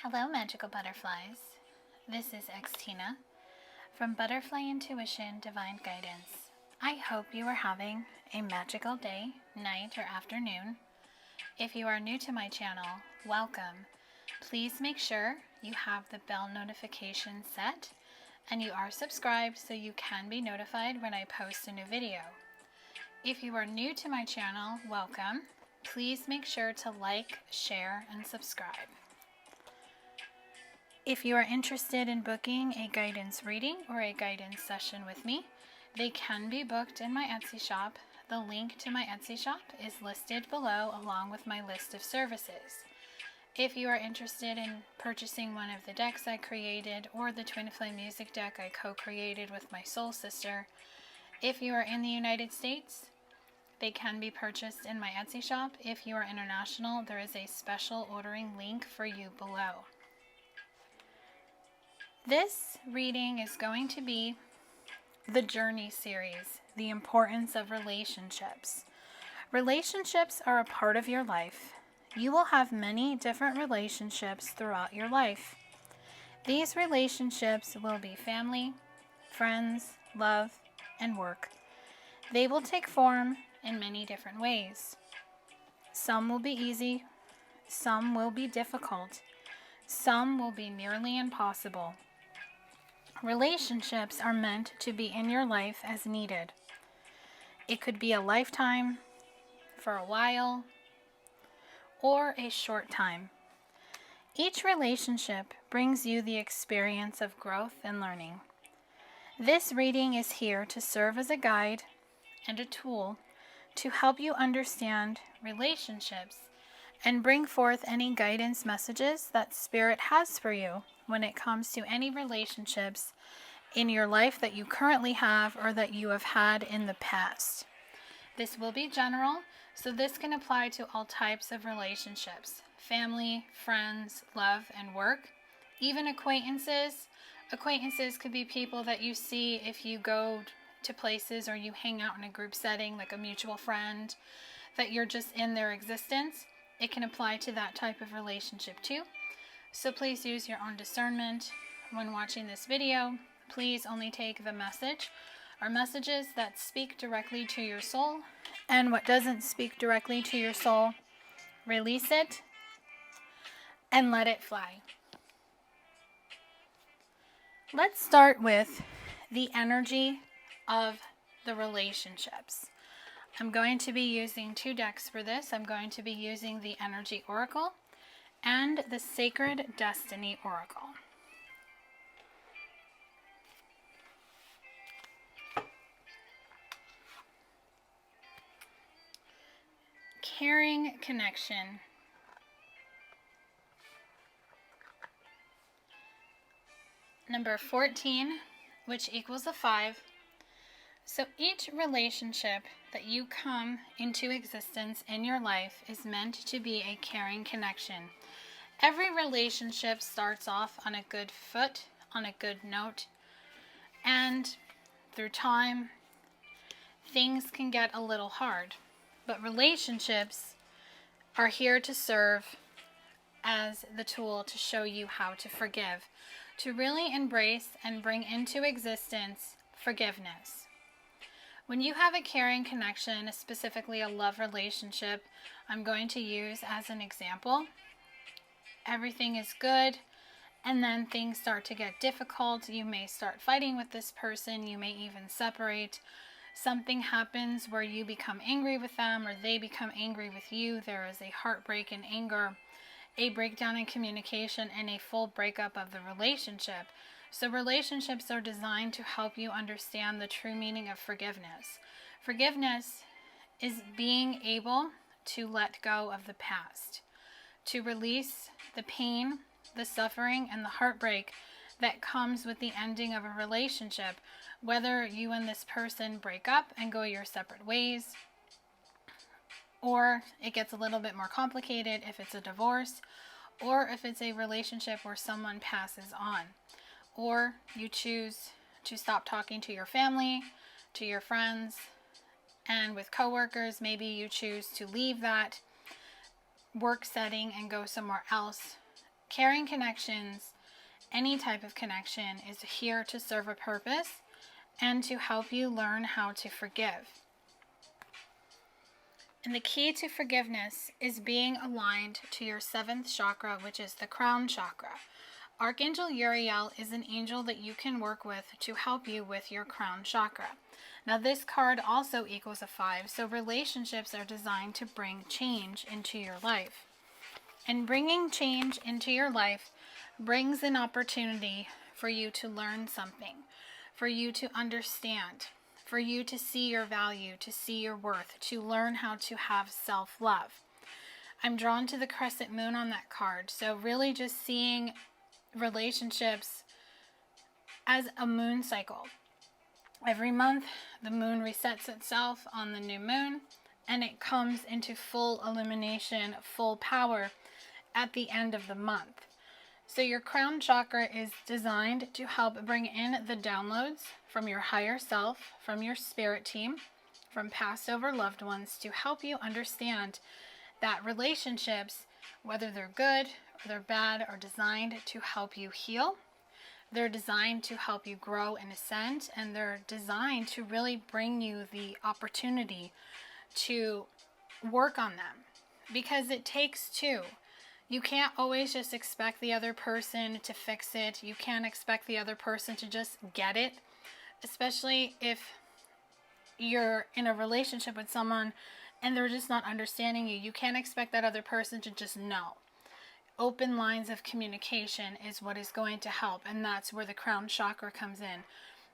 Hello, magical butterflies. This is Xtina from Butterfly Intuition Divine Guidance. I hope you are having a magical day, night, or afternoon. If you are new to my channel, welcome. Please make sure you have the bell notification set and you are subscribed so you can be notified when I post a new video. If you are new to my channel, welcome. Please make sure to like, share, and subscribe. If you are interested in booking a guidance reading or a guidance session with me, they can be booked in my Etsy shop. The link to my Etsy shop is listed below along with my list of services. If you are interested in purchasing one of the decks I created or the Twin Flame music deck I co-created with my soul sister, if you are in the United States, they can be purchased in my Etsy shop. If you are international, there is a special ordering link for you below. This reading is going to be the Journey series, the importance of relationships. Relationships are a part of your life. You will have many different relationships throughout your life. These relationships will be family, friends, love, and work. They will take form in many different ways. Some will be easy, some will be difficult, some will be nearly impossible. Relationships are meant to be in your life as needed. It could be a lifetime, for a while, or a short time. Each relationship brings you the experience of growth and learning. This reading is here to serve as a guide and a tool to help you understand relationships and bring forth any guidance messages that Spirit has for you when it comes to any relationships in your life that you currently have or that you have had in the past. This will be general, so this can apply to all types of relationships: family, friends, love, and work, even acquaintances. Acquaintances could be people that you see if you go to places or you hang out in a group setting, like a mutual friend, that you're just in their existence. It can apply to that type of relationship too. So please use your own discernment when watching this video. Please only take the message or messages that speak directly to your soul, and what doesn't speak directly to your soul, release it and let it fly. Let's start with the energy of the relationships. I'm going to be using two decks for this. I'm going to be using the Energy Oracle and the Sacred Destiny Oracle. Caring connection. Number 14, which equals a 5. So each relationship that you come into existence in your life is meant to be a caring connection. Every relationship starts off on a good foot, on a good note, and through time, things can get a little hard. But relationships are here to serve as the tool to show you how to forgive, to really embrace and bring into existence forgiveness. When you have a caring connection, specifically a love relationship, I'm going to use as an example. Everything is good, and then things start to get difficult. You may start fighting with this person. You may even separate. Something happens where you become angry with them or they become angry with you. There is a heartbreak and anger, a breakdown in communication, and a full breakup of the relationship. So relationships are designed to help you understand the true meaning of forgiveness. Forgiveness is being able to let go of the past, to release the pain, the suffering, and the heartbreak that comes with the ending of a relationship, whether you and this person break up and go your separate ways, or it gets a little bit more complicated if it's a divorce, or if it's a relationship where someone passes on, or you choose to stop talking to your family, to your friends, and with coworkers, maybe you choose to leave that work setting and go somewhere else Caring connections, any type of connection, is here to serve a purpose and to help you learn how to forgive. And the key to forgiveness is being aligned to your 7th chakra, which is the crown chakra. Archangel Uriel is an angel that you can work with to help you with your crown chakra. Now this card also equals a 5, so relationships are designed to bring change into your life. And bringing change into your life brings an opportunity for you to learn something, for you to understand, for you to see your value, to see your worth, to learn how to have self-love. I'm drawn to the crescent moon on that card, so really just seeing relationships as a moon cycle. Every month, the moon resets itself on the new moon, and it comes into full illumination, full power at the end of the month. So your crown chakra is designed to help bring in the downloads from your higher self, from your spirit team, from past over loved ones, to help you understand that relationships, whether they're good or they're bad, are designed to help you heal. They're designed to help you grow and ascend, and they're designed to really bring you the opportunity to work on them, because it takes two. You can't always just expect the other person to fix it. You can't expect the other person to just get it, especially if you're in a relationship with someone and they're just not understanding you. You can't expect that other person to just know. Open lines of communication is what is going to help, and that's where the crown chakra comes in.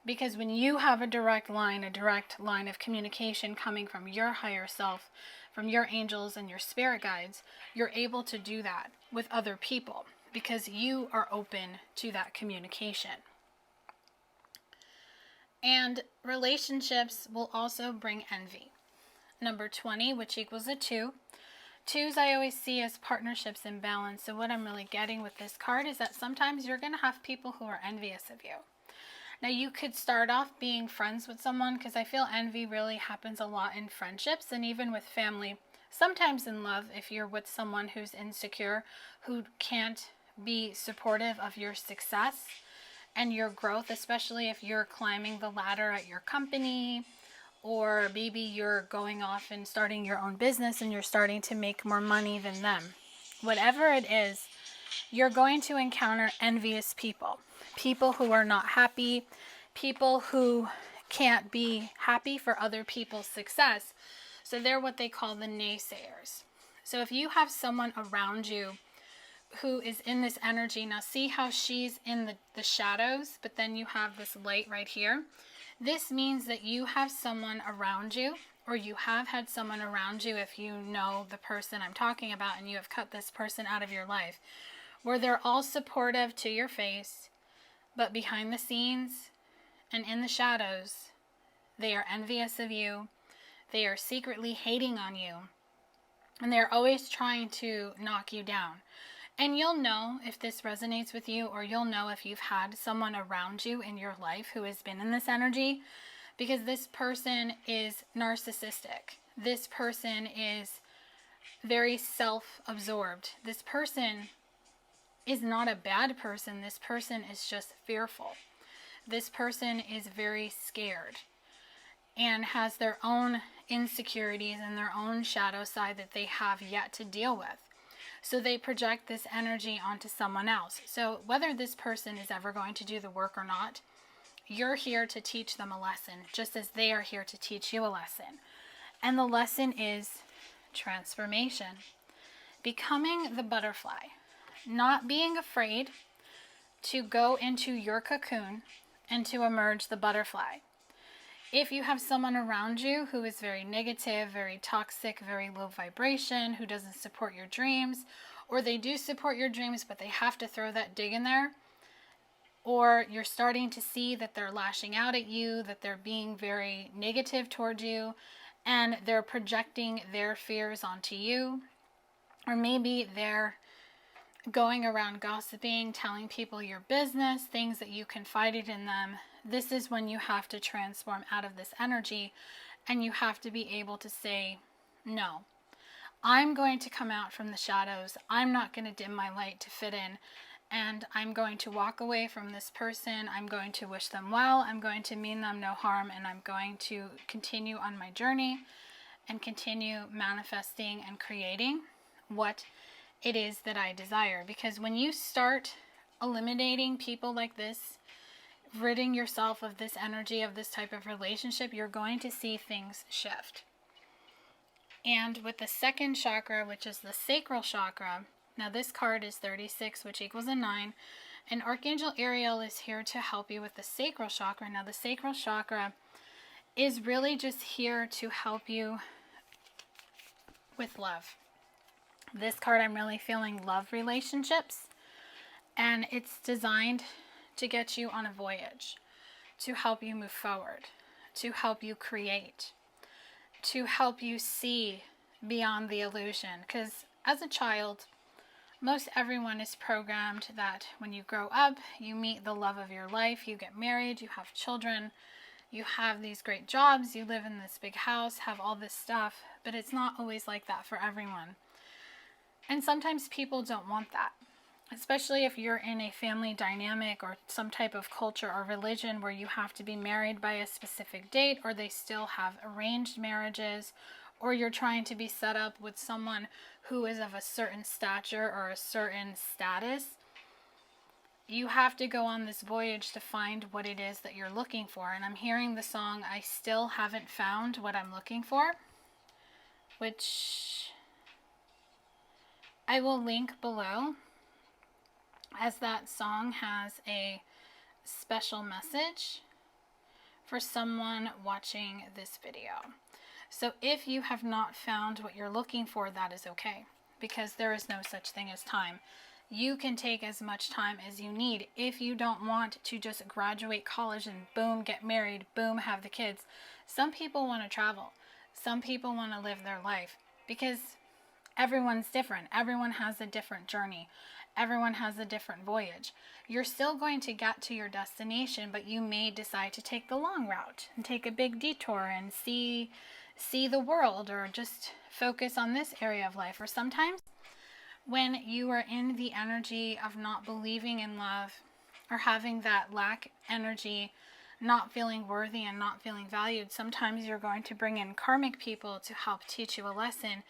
Because when you have a direct line of communication coming from your higher self, from your angels and your spirit guides, you're able to do that with other people because you are open to that communication. And relationships will also bring envy. Number 20, which equals a 2. 2s I always see as partnerships in balance. So what I'm really getting with this card is that sometimes you're going to have people who are envious of you. Now you could start off being friends with someone, because I feel envy really happens a lot in friendships and even with family. Sometimes in love, if you're with someone who's insecure, who can't be supportive of your success and your growth, especially if you're climbing the ladder at your company, or maybe you're going off and starting your own business and you're starting to make more money than them. Whatever it is, you're going to encounter envious people. People who are not happy, people who can't be happy for other people's success. So they're what they call the naysayers. So if you have someone around you who is in this energy, now see how she's in the shadows, but then you have this light right here. This means that you have someone around you, or you have had someone around you, if you know the person I'm talking about and you have cut this person out of your life, where they're all supportive to your face, but behind the scenes and in the shadows, they are envious of you. They are secretly hating on you. And they're always trying to knock you down. And you'll know if this resonates with you, or you'll know if you've had someone around you in your life who has been in this energy, because this person is narcissistic. This person is very self-absorbed. This person is not a bad person. This person is just fearful. This person is very scared and has their own insecurities and their own shadow side that they have yet to deal with. So they project this energy onto someone else. So whether this person is ever going to do the work or not, you're here to teach them a lesson, just as they are here to teach you a lesson. And the lesson is transformation. Becoming the butterfly. Not being afraid to go into your cocoon and to emerge the butterfly. If you have someone around you who is very negative, very toxic, very low vibration, who doesn't support your dreams, or they do support your dreams, but they have to throw that dig in there, or you're starting to see that they're lashing out at you, that they're being very negative towards you, and they're projecting their fears onto you, or maybe they're going around gossiping, telling people your business, things that you confided in them. This is when you have to transform out of this energy, and you have to be able to say, no, I'm going to come out from the shadows. I'm not going to dim my light to fit in. And I'm going to walk away from this person. I'm going to wish them well. I'm going to mean them no harm. And I'm going to continue on my journey and continue manifesting and creating what it is that I desire. Because when you start eliminating people like this, ridding yourself of this energy, of this type of relationship, you're going to see things shift. And with the second chakra, which is the sacral chakra, now this card is 36, which equals a 9. And Archangel Ariel is here to help you with the sacral chakra. Now the sacral chakra is really just here to help you with love. This card, I'm really feeling love relationships. And it's designed to get you on a voyage, to help you move forward, to help you create, to help you see beyond the illusion. Because as a child, most everyone is programmed that when you grow up, you meet the love of your life, you get married, you have children, you have these great jobs, you live in this big house, have all this stuff, but it's not always like that for everyone. And sometimes people don't want that, especially if you're in a family dynamic or some type of culture or religion where you have to be married by a specific date, or they still have arranged marriages, or you're trying to be set up with someone who is of a certain stature or a certain status. You have to go on this voyage to find what it is that you're looking for. And I'm hearing the song, I Still Haven't Found What I'm Looking For, which I will link below, as that song has a special message for someone watching this video. So if you have not found what you're looking for, that is okay, because there is no such thing as time. You can take as much time as you need. If you don't want to just graduate college and boom, get married, boom, have the kids. Some people want to travel. Some people want to live their life, because everyone's different. Everyone has a different journey. Everyone has a different voyage. You're still going to get to your destination, but you may decide to take the long route and take a big detour and see the world, or just focus on this area of life. Or sometimes when you are in the energy of not believing in love, or having that lack energy, not feeling worthy and not feeling valued, sometimes you're going to bring in karmic people to help teach you a lesson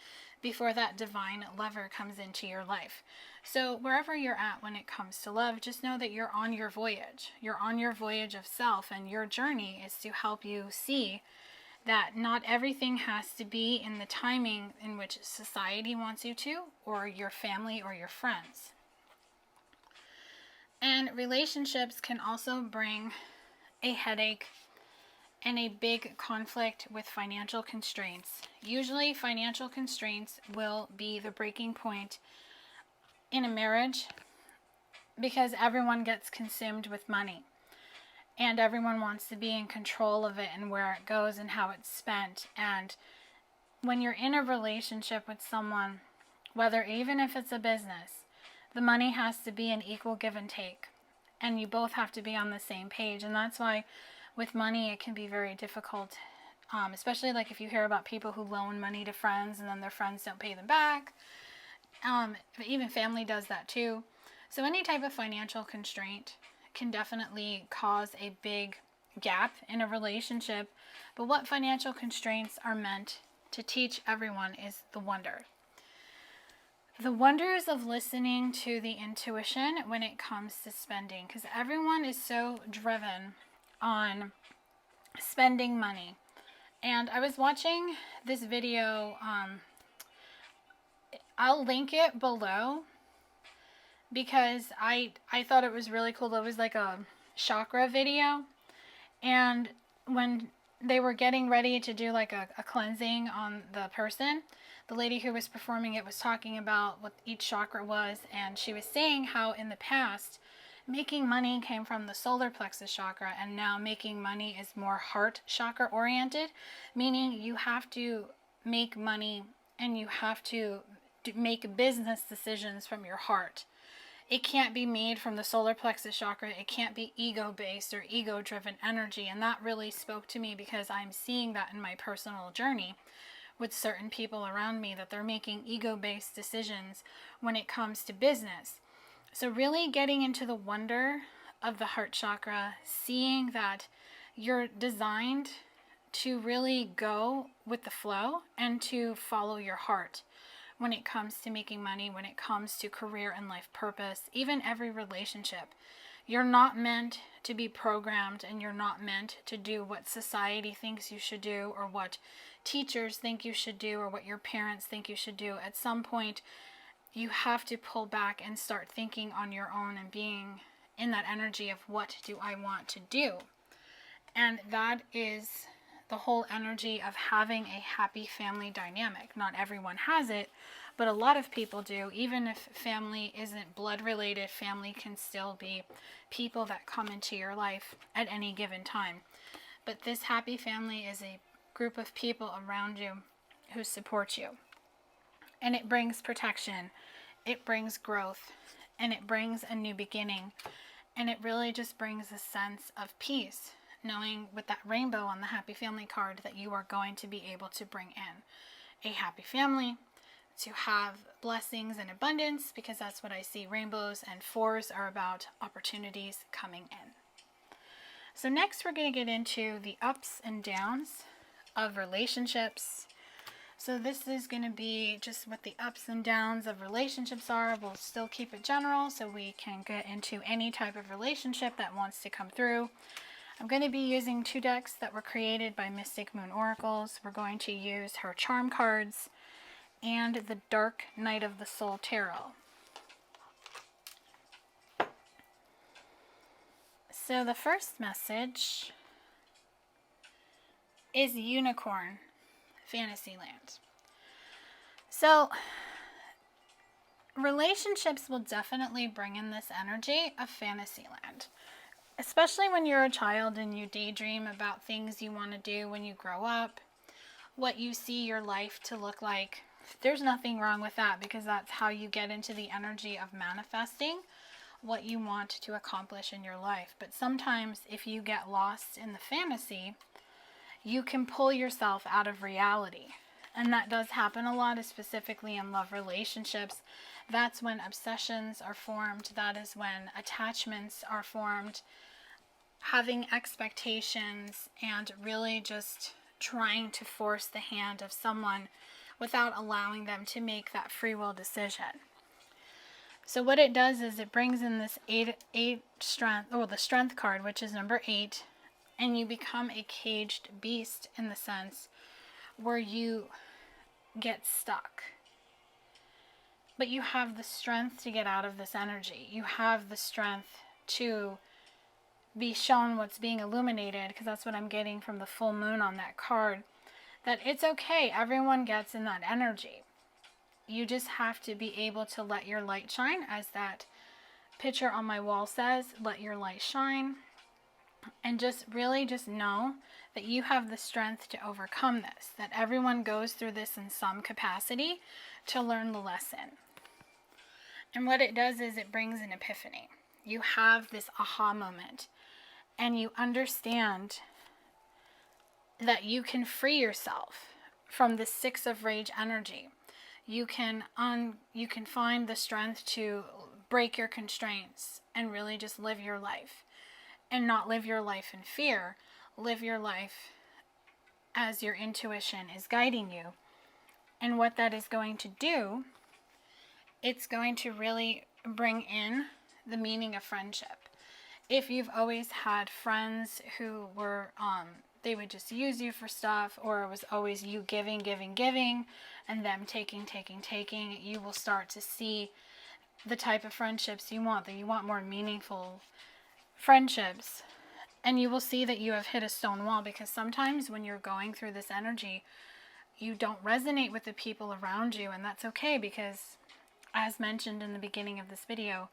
before that divine lover comes into your life. So wherever you're at when it comes to love, just know that you're on your voyage. You're on your voyage of self, and your journey is to help you see that not everything has to be in the timing in which society wants you to, or your family or your friends. And relationships can also bring a headache and a big conflict with financial constraints. Usually financial constraints will be the breaking point in a marriage, because everyone gets consumed with money. And everyone wants to be in control of it and where it goes and how it's spent. And when you're in a relationship with someone, whether even if it's a business, the money has to be an equal give and take. And you both have to be on the same page. And that's why with money it can be very difficult, especially like if you hear about people who loan money to friends and then their friends don't pay them back. Even family does that too. So any type of financial constraint can definitely cause a big gap in a relationship. But what financial constraints are meant to teach everyone is the wonder. The wonders of listening to the intuition when it comes to spending, because everyone is so driven on spending money. And I was watching this video, I'll link it below, because I thought it was really cool. It was like a chakra video, and when they were getting ready to do like a cleansing on the person, the lady who was performing it was talking about what each chakra was, and she was saying how in the past making money came from the solar plexus chakra, and now making money is more heart chakra oriented, meaning you have to make money and you have to make business decisions from your heart. It can't be made from the solar plexus chakra. It can't be ego-based or ego-driven energy. And that really spoke to me, because I'm seeing that in my personal journey, with certain people around me that they're making ego-based decisions when it comes to business. So really getting into the wonder of the heart chakra, seeing that you're designed to really go with the flow and to follow your heart when it comes to making money, when it comes to career and life purpose, even every relationship. You're not meant to be programmed, and you're not meant to do what society thinks you should do, or what teachers think you should do, or what your parents think you should do. At some point, you have to pull back and start thinking on your own and being in that energy of, what do I want to do? And that is the whole energy of having a happy family dynamic. Not everyone has it, but a lot of people do. Even if family isn't blood related, family can still be people that come into your life at any given time. But this happy family is a group of people around you who support you. And it brings protection, it brings growth, and it brings a new beginning. And it really just brings a sense of peace, knowing with that rainbow on the happy family card that you are going to be able to bring in a happy family, to have blessings and abundance, because that's what I see. Rainbows and fours are about opportunities coming in. So next we're going to get into the ups and downs of relationships. So this is going to be just what the ups and downs of relationships are. We'll still keep it general so we can get into any type of relationship that wants to come through. I'm going to be using 2 decks that were created by Mystic Moon Oracles. We're going to use her charm cards and the Dark Night of the Soul Tarot. So the first message is Unicorn, Fantasyland. So relationships will definitely bring in this energy of Fantasyland. Especially when you're a child and you daydream about things you want to do when you grow up, what you see your life to look like. There's nothing wrong with that, because that's how you get into the energy of manifesting what you want to accomplish in your life. But sometimes if you get lost in the fantasy, you can pull yourself out of reality. And that does happen a lot, specifically in love relationships. That's when obsessions are formed. That is when attachments are formed. Having expectations and really just trying to force the hand of someone without allowing them to make that free will decision. So what it does is it brings in this 8 strength, or the strength card, which is number 8, and you become a caged beast in the sense where you get stuck. But you have the strength to get out of this energy. You have the strength to be shown what's being illuminated, because that's what I'm getting from the full moon on that card, that it's okay. Everyone gets in that energy. You just have to be able to let your light shine, as that picture on my wall says, let your light shine. And just really just know that you have the strength to overcome this, that everyone goes through this in some capacity to learn the lesson. And what it does is it brings an epiphany. You have this aha moment, and you understand that you can free yourself from the 6 of rage energy. You can find the strength to break your constraints and really just live your life, and not live your life in fear. Live your life as your intuition is guiding you. And what that is going to do, it's going to really bring in the meaning of friendship. If you've always had friends who were, they would just use you for stuff, or it was always you giving, and them taking, you will start to see the type of friendships you want, that you want more meaningful friendships. And you will see that you have hit a stone wall, because sometimes when you're going through this energy, you don't resonate with the people around you, and that's okay, because as mentioned in the beginning of this video,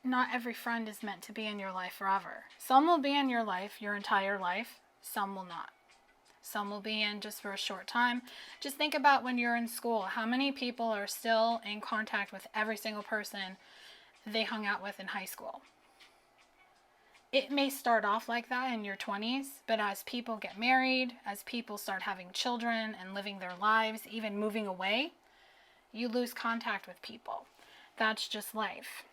not every friend is meant to be in your life forever. Some will be in your life your entire life, some will not. Some will be in just for a short time. Just think about when you're in school. How many people are still in contact with every single person they hung out with in high school? it may start off like that in your 20s, but as people get married, as people start having children and living their lives, even moving away, you lose contact with people. That's just life.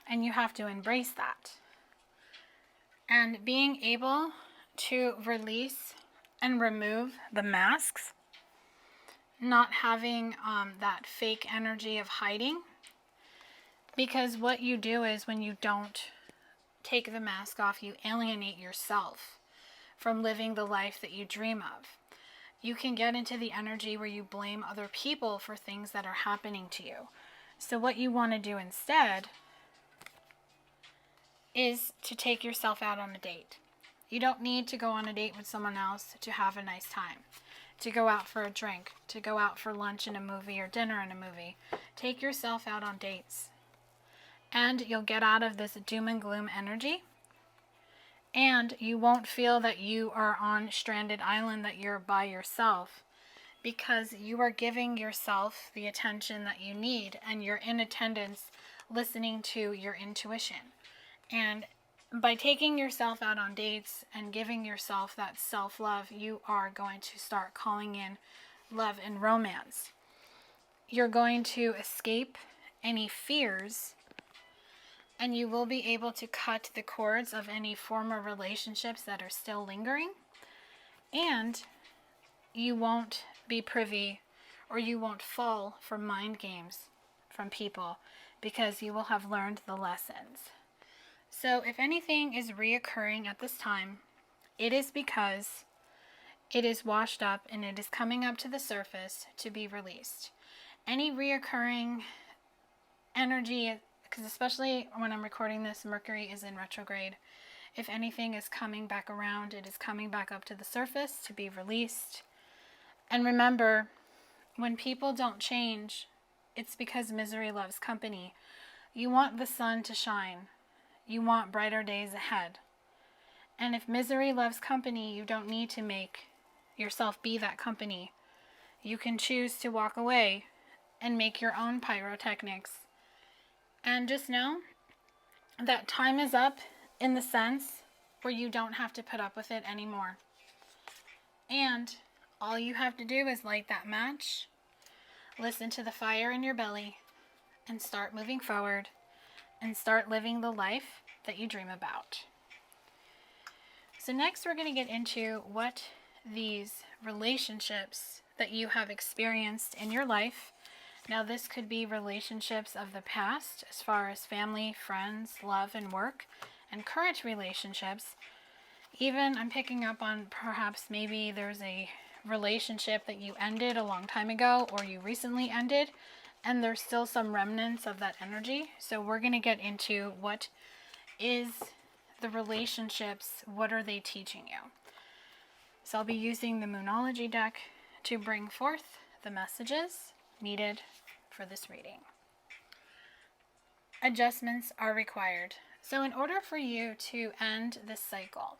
And you have to embrace that. And being able to release and remove the masks, not having that fake energy of hiding. Because what you do is when you don't take the mask off, you alienate yourself from living the life that you dream of. You can get into the energy where you blame other people for things that are happening to you. So what you want to do instead is to take yourself out on a date. You don't need to go on a date with someone else to have a nice time, to go out for a drink, to go out for lunch and a movie or dinner and a movie. Take yourself out on dates. And you'll get out of this doom and gloom energy. And you won't feel that you are on stranded island, that you're by yourself, because you are giving yourself the attention that you need, and you're in attendance listening to your intuition. And by taking yourself out on dates and giving yourself that self-love, you are going to start calling in love and romance. You're going to escape any fears, and you will be able to cut the cords of any former relationships that are still lingering. And you won't be privy, or you won't fall for mind games from people, because you will have learned the lessons. So if anything is reoccurring at this time, it is because it is washed up and it is coming up to the surface to be released. Any reoccurring energy, because especially when I'm recording this, Mercury is in retrograde. If anything is coming back around, it is coming back up to the surface to be released. And remember, when people don't change, it's because misery loves company. You want the sun to shine. You want brighter days ahead. And if misery loves company, you don't need to make yourself be that company. You can choose to walk away and make your own pyrotechnics. And just know that time is up in the sense where you don't have to put up with it anymore. And all you have to do is light that match, listen to the fire in your belly, and start moving forward and start living the life that you dream about. So next we're going to get into what these relationships that you have experienced in your life. Now this could be relationships of the past as far as family, friends, love, and work, and current relationships. Even I'm picking up on perhaps maybe there's a relationship that you ended a long time ago or you recently ended, and there's still some remnants of that energy. So we're going to get into what is the relationships, what are they teaching you. So I'll be using the Moonology deck to bring forth the messages needed for this reading. Adjustments are required. So in order for you to end this cycle,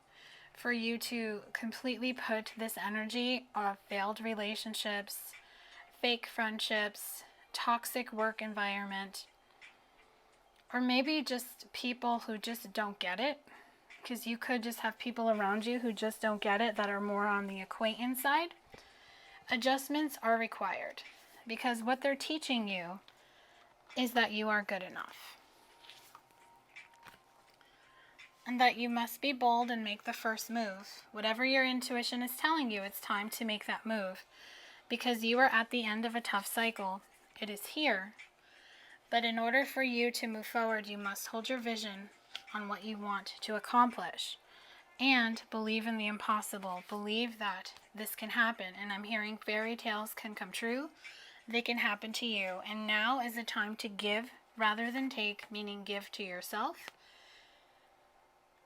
for you to completely put this energy of failed relationships, fake friendships, toxic work environment, or maybe just people who just don't get it, because you could just have people around you who just don't get it, that are more on the acquaintance side. Adjustments are required, because what they're teaching you is that you are good enough. And that you must be bold and make the first move. Whatever your intuition is telling you, it's time to make that move. Because you are at the end of a tough cycle. It is here. But in order for you to move forward, you must hold your vision on what you want to accomplish. And believe in the impossible. Believe that this can happen. And I'm hearing fairy tales can come true. They can happen to you. And now is the time to give rather than take, meaning give to yourself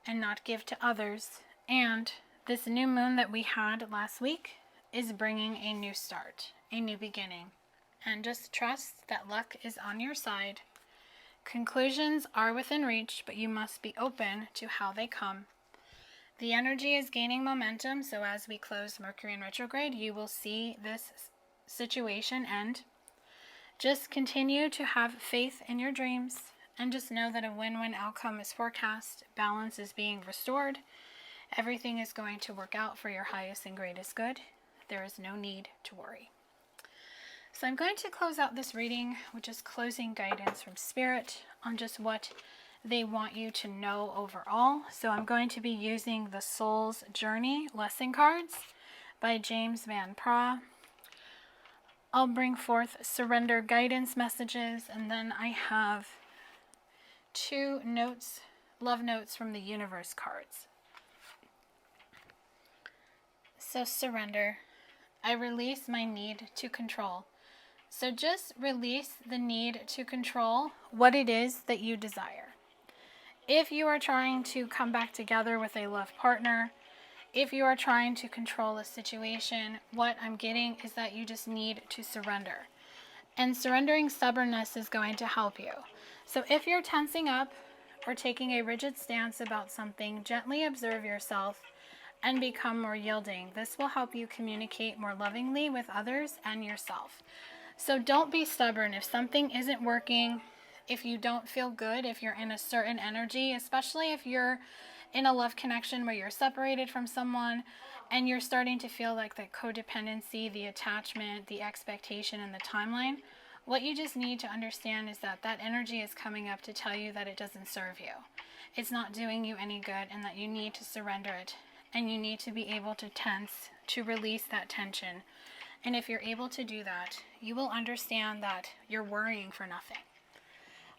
and not give to others. And this new moon that we had last week is bringing a new start, a new beginning. And just trust that luck is on your side. Conclusions are within reach, but you must be open to how they come. The energy is gaining momentum, so as we close Mercury in retrograde, you will see this situation end. Just continue to have faith in your dreams and just know that a win-win outcome is forecast. Balance is being restored. Everything is going to work out for your highest and greatest good. There is no need to worry. So I'm going to close out this reading with just closing guidance from Spirit on just what they want you to know overall. So I'm going to be using the Soul's Journey lesson cards by James Van Praagh. I'll bring forth surrender guidance messages, and then I have 2 notes, love notes from the universe cards. So surrender. I release my need to control. So just release the need to control what it is that you desire. If you are trying to come back together with a love partner, if you are trying to control a situation, what I'm getting is that you just need to surrender. And surrendering stubbornness is going to help you. So if you're tensing up or taking a rigid stance about something, gently observe yourself and become more yielding. This will help you communicate more lovingly with others and yourself. So don't be stubborn. If something isn't working, if you don't feel good, if you're in a certain energy, especially if you're in a love connection where you're separated from someone and you're starting to feel like the codependency, the attachment, the expectation, and the timeline, what you just need to understand is that that energy is coming up to tell you that it doesn't serve you. It's not doing you any good, and that you need to surrender it. And you need to be able to tense, to release that tension. And if you're able to do that, you will understand that you're worrying for nothing.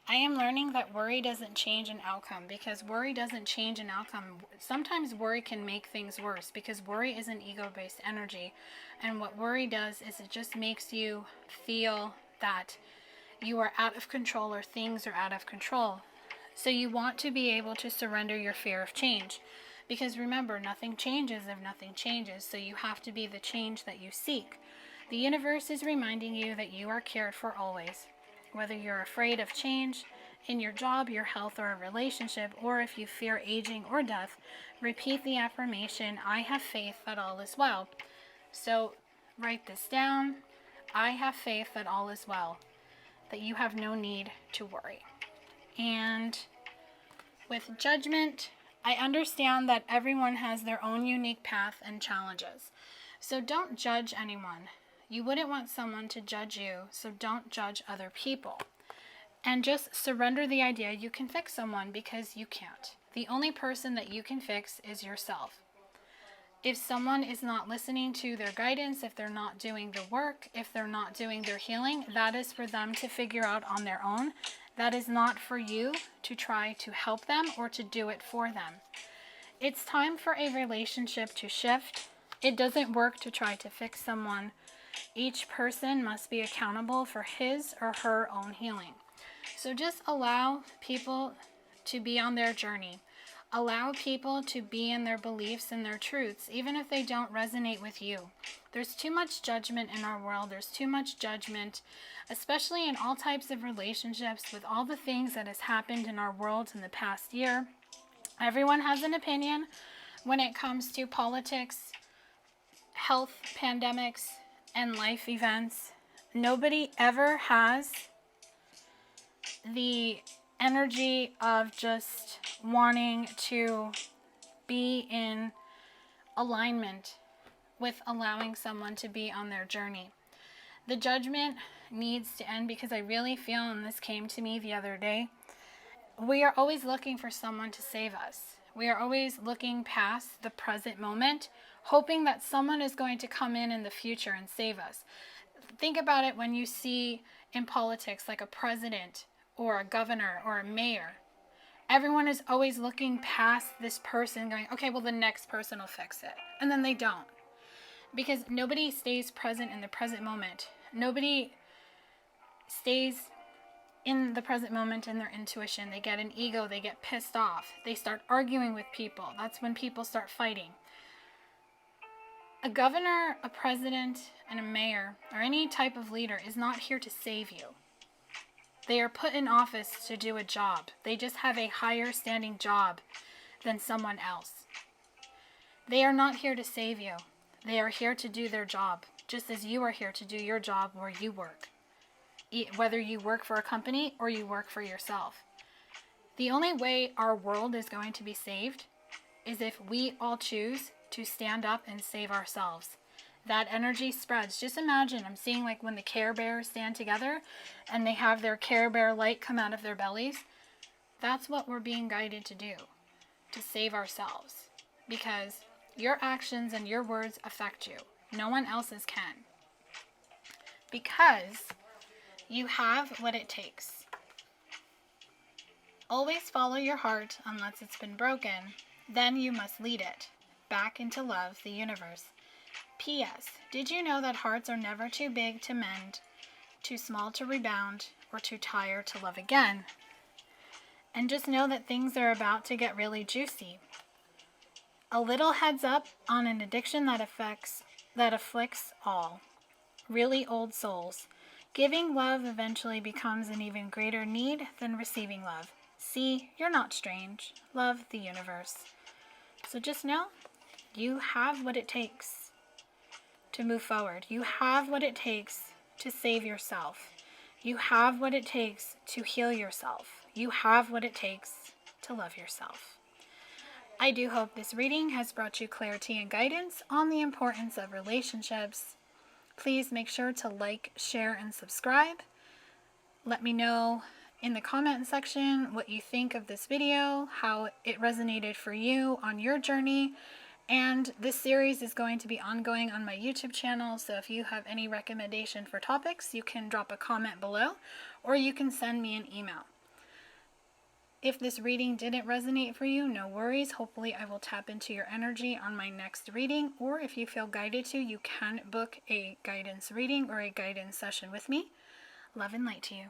I am learning that worry doesn't change an outcome, because worry doesn't change an outcome. Sometimes worry can make things worse, because worry is an ego-based energy. And what worry does is it just makes you feel that you are out of control, or things are out of control. So you want to be able to surrender your fear of change. Because remember, nothing changes if nothing changes. So you have to be the change that you seek. The universe is reminding you that you are cared for always. Whether you're afraid of change in your job, your health, or a relationship, or if you fear aging or death, repeat the affirmation, I have faith that all is well. So write this down. I have faith that all is well, that you have no need to worry. And with judgment, I understand that everyone has their own unique path and challenges. So don't judge anyone. You wouldn't want someone to judge you, so don't judge other people. And just surrender the idea you can fix someone, because you can't. The only person that you can fix is yourself. If someone is not listening to their guidance, if they're not doing the work, if they're not doing their healing, that is for them to figure out on their own. That is not for you to try to help them or to do it for them. It's time for a relationship to shift. It doesn't work to try to fix someone. Each person must be accountable for his or her own healing. So just allow people to be on their journey. Allow people to be in their beliefs and their truths, even if they don't resonate with you. There's too much judgment in our world. There's too much judgment, especially in all types of relationships, with all the things that has happened in our world in the past year. Everyone has an opinion when it comes to politics, health, pandemics, and life events. Nobody ever has the energy of just wanting to be in alignment with allowing someone to be on their journey. The judgment needs to end, because I really feel, and this came to me the other day, we are always looking for someone to save us. We are always looking past the present moment, hoping that someone is going to come in the future and save us. Think about it when you see in politics, like a president or a governor or a mayor. Everyone is always looking past this person, going, okay, well, the next person will fix it. And then they don't. Because nobody stays present in the present moment. Nobody stays in the present moment in their intuition. They get an ego. They get pissed off. They start arguing with people. That's when people start fighting. A governor, a president, and a mayor, or any type of leader, is not here to save you. They are put in office to do a job. They just have a higher standing job than someone else. They are not here to save you. They are here to do their job, just as you are here to do your job where you work. Whether you work for a company or you work for yourself. The only way our world is going to be saved is if we all choose to stand up and save ourselves. That energy spreads. Just imagine, I'm seeing like when the Care Bears stand together and they have their Care Bear light come out of their bellies. That's what we're being guided to do, to save ourselves. Because your actions and your words affect you. No one else's can. Because you have what it takes. Always follow your heart unless it's been broken. Then you must lead it back into love, the universe. P.S. Did you know that hearts are never too big to mend, too small to rebound, or too tired to love again? And just know that things are about to get really juicy. A little heads up on an addiction that afflicts all. Really old souls. Giving love eventually becomes an even greater need than receiving love. See, you're not strange. Love the universe. So just know, you have what it takes to move forward. You have what it takes to save yourself. You have what it takes to heal yourself. You have what it takes to love yourself. I do hope this reading has brought you clarity and guidance on the importance of relationships. Please make sure to like, share, and subscribe. Let me know in the comment section what you think of this video, how it resonated for you on your journey. And this series is going to be ongoing on my YouTube channel, so if you have any recommendation for topics, you can drop a comment below, or you can send me an email. If this reading didn't resonate for you, no worries. Hopefully I will tap into your energy on my next reading, or if you feel guided to, you can book a guidance reading or a guidance session with me. Love and light to you.